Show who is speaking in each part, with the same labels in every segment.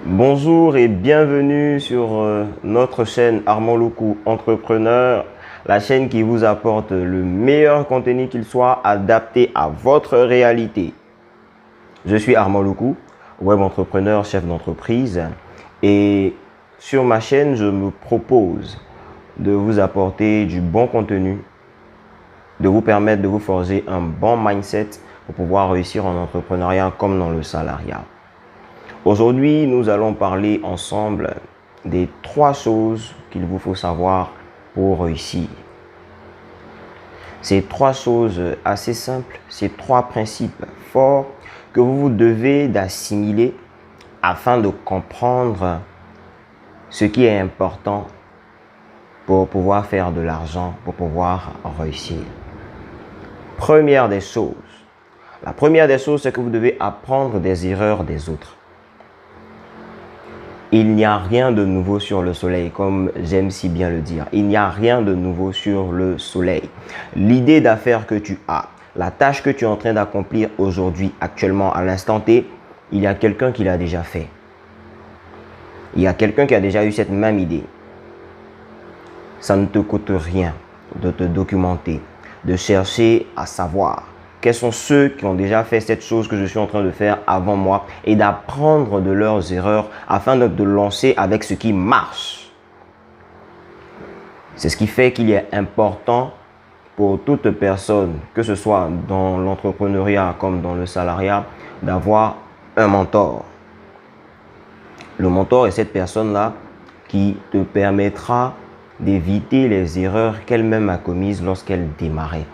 Speaker 1: Bonjour et bienvenue sur notre chaîne Armand Loukou Entrepreneur, la chaîne qui vous apporte le meilleur contenu qu'il soit adapté à votre réalité. Je suis Armand Loukou, web entrepreneur, chef d'entreprise, et sur ma chaîne, je me propose de vous apporter du bon contenu, de vous permettre de vous forger un bon mindset pour pouvoir réussir en entrepreneuriat comme dans le salariat. Aujourd'hui, nous allons parler ensemble des 3 choses qu'il vous faut savoir pour réussir. Ces 3 choses assez simples, ces 3 principes forts que vous devez d'assimiler afin de comprendre ce qui est important pour pouvoir faire de l'argent, pour pouvoir réussir. Première des choses. La première des choses, c'est que vous devez apprendre des erreurs des autres. Il n'y a rien de nouveau sur le soleil, comme j'aime si bien le dire. Il n'y a rien de nouveau sur le soleil. L'idée d'affaires que tu as, la tâche que tu es en train d'accomplir aujourd'hui, actuellement, à l'instant T, il y a quelqu'un qui l'a déjà fait. Il y a quelqu'un qui a déjà eu cette même idée. Ça ne te coûte rien de te documenter, de chercher à savoir quels sont ceux qui ont déjà fait cette chose que je suis en train de faire avant moi et d'apprendre de leurs erreurs afin de te lancer avec ce qui marche. C'est ce qui fait qu'il est important pour toute personne, que ce soit dans l'entrepreneuriat comme dans le salariat, d'avoir un mentor. Le mentor est cette personne-là qui te permettra d'éviter les erreurs qu'elle-même a commises lorsqu'elle démarrait.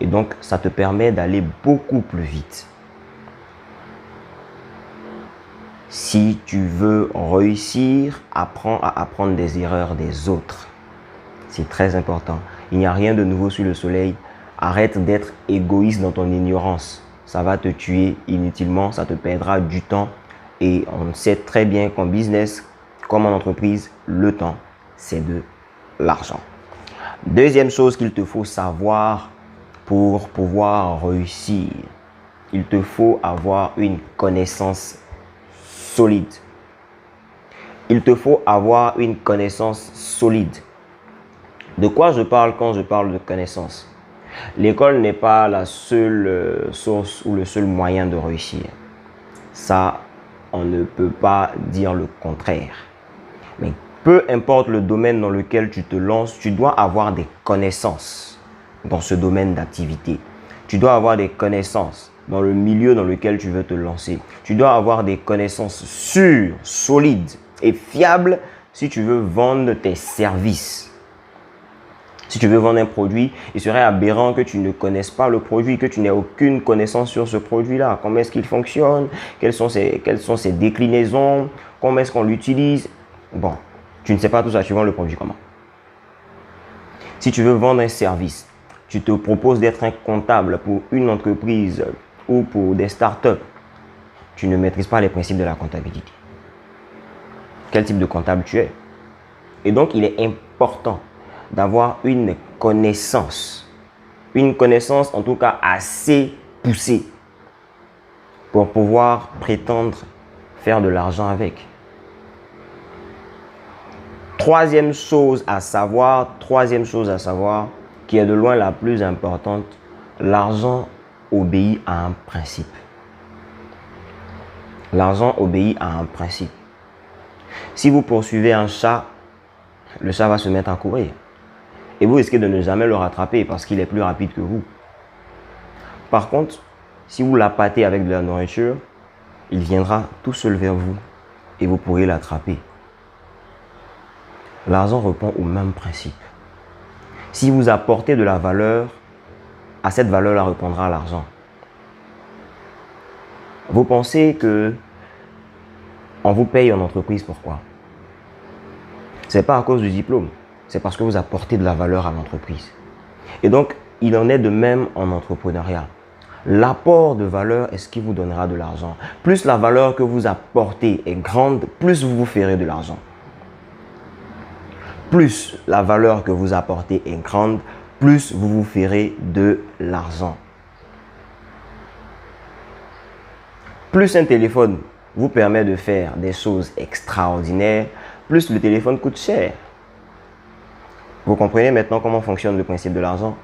Speaker 1: Et donc, ça te permet d'aller beaucoup plus vite. Si tu veux réussir, apprends à apprendre des erreurs des autres. C'est très important. Il n'y a rien de nouveau sous le soleil. Arrête d'être égoïste dans ton ignorance. Ça va te tuer inutilement, ça te perdra du temps. Et on sait très bien qu'en business, comme en entreprise, le temps, c'est de l'argent. Deuxième chose qu'il te faut savoir pour pouvoir réussir, il te faut avoir une connaissance solide. Il te faut avoir une connaissance solide. De quoi je parle quand je parle de connaissance? L'école n'est pas la seule source ou le seul moyen de réussir. Ça, on ne peut pas dire le contraire. Mais peu importe le domaine dans lequel tu te lances, tu dois avoir des connaissances dans ce domaine d'activité. Tu dois avoir des connaissances dans le milieu dans lequel tu veux te lancer. Tu dois avoir des connaissances sûres, solides et fiables si tu veux vendre tes services. Si tu veux vendre un produit, il serait aberrant que tu ne connaisses pas le produit, que tu n'aies aucune connaissance sur ce produit-là. Comment est-ce qu'il fonctionne? Quelles sont ses déclinaisons? Comment est-ce qu'on l'utilise? Bon, tu ne sais pas tout ça, tu vends le produit comment? Si tu veux vendre un service, tu te proposes d'être un comptable pour une entreprise ou pour des startups, tu ne maîtrises pas les principes de la comptabilité. Quel type de comptable tu es? Et donc, il est important d'avoir une connaissance en tout cas assez poussée pour pouvoir prétendre faire de l'argent avec. Troisième chose à savoir, qui est de loin la plus importante, l'argent obéit à un principe. L'argent obéit à un principe. Si vous poursuivez un chat, le chat va se mettre à courir. Et vous risquez de ne jamais le rattraper parce qu'il est plus rapide que vous. Par contre, si vous l'appâtez avec de la nourriture, il viendra tout seul vers vous et vous pourrez l'attraper. L'argent répond au même principe. Si vous apportez de la valeur, à cette valeur-là répondra l'argent. Vous pensez que on vous paye en entreprise, pourquoi? Ce n'est pas à cause du diplôme, c'est parce que vous apportez de la valeur à l'entreprise. Et donc, il en est de même en entrepreneuriat. L'apport de valeur est ce qui vous donnera de l'argent. Plus la valeur que vous apportez est grande, plus vous vous ferez de l'argent. Plus la valeur que vous apportez est grande, plus vous vous ferez de l'argent. Plus un téléphone vous permet de faire des choses extraordinaires, plus le téléphone coûte cher. Vous comprenez maintenant comment fonctionne le principe de l'argent?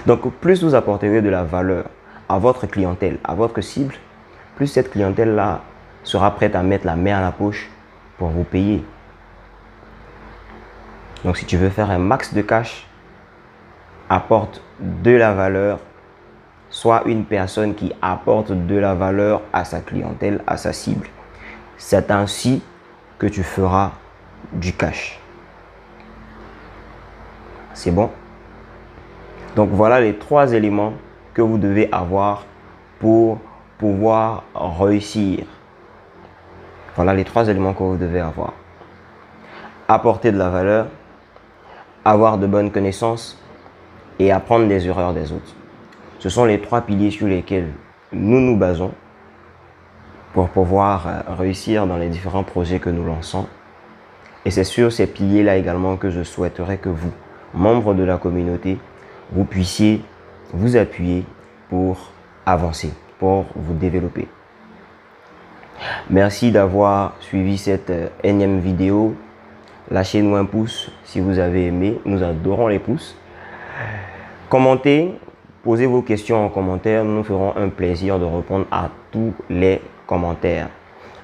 Speaker 1: Donc, plus vous apporterez de la valeur à votre clientèle, à votre cible, plus cette clientèle-là sera prête à mettre la main à la poche pour vous payer. Donc, si tu veux faire un max de cash, apporte de la valeur, sois une personne qui apporte de la valeur à sa clientèle, à sa cible. C'est ainsi que tu feras du cash. C'est bon? Donc voilà les 3 éléments que vous devez avoir pour pouvoir réussir. Voilà les 3 éléments que vous devez avoir. Apporter de la valeur, avoir de bonnes connaissances et apprendre des erreurs des autres. Ce sont les 3 piliers sur lesquels nous nous basons pour pouvoir réussir dans les différents projets que nous lançons. Et c'est sur ces piliers-là également que je souhaiterais que vous, membres de la communauté, vous puissiez vous appuyer pour avancer, pour vous développer. Merci d'avoir suivi cette énième vidéo. Lâchez-nous un pouce si vous avez aimé. Nous adorons les pouces. Commentez, posez vos questions en commentaire. Nous nous ferons un plaisir de répondre à tous les commentaires.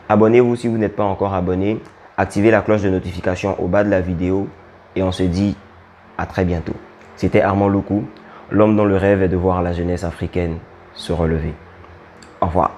Speaker 1: Abonnez-vous si vous n'êtes pas encore abonné. Activez la cloche de notification au bas de la vidéo. Et on se dit à très bientôt. C'était Armand Loukou, l'homme dont le rêve est de voir la jeunesse africaine se relever. Au revoir.